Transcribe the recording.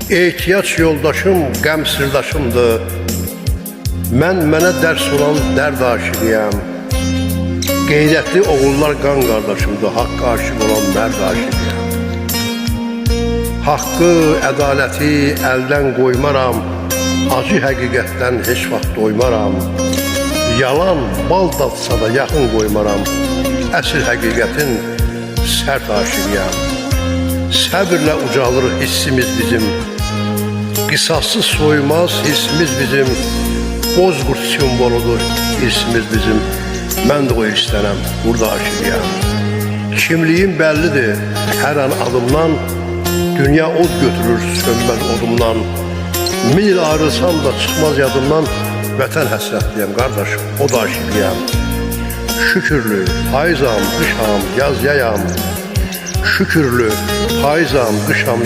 Ehtiyac yoldaşım, qəm sirdaşımdır. Mənə dərs olan dərd aşiqiyəm. Qeyrətli oğullar qan qardaşımdır, haqqa aşiq olan mərd aşiqiyəm. Haqqı, ədaləti əldən qoymaram, acı həqiqətdən heç vaxt doymaram. Yalan bal datsa da yaxın qoymaram, əsl həqiqətin sərt aşiqiyəm. Səbirlə ucalır hissimiz bizim, qisasız soymaz hissimiz bizim, bozqurt simvoludur hissimiz bizim. Mən də o istənəm, burada aşiqiyəm. Kimliyim bəllidir hər an adımdan, dünya od götürür sönməz odumdan. Min il ayrılsam da çıxmaz yadımdan, vətən həsrətliyəm qardaşım, o da aşiqiyəm. Şükürlü, payızam, qışam, yaz yayam. Şükürlü, payızam, qışam,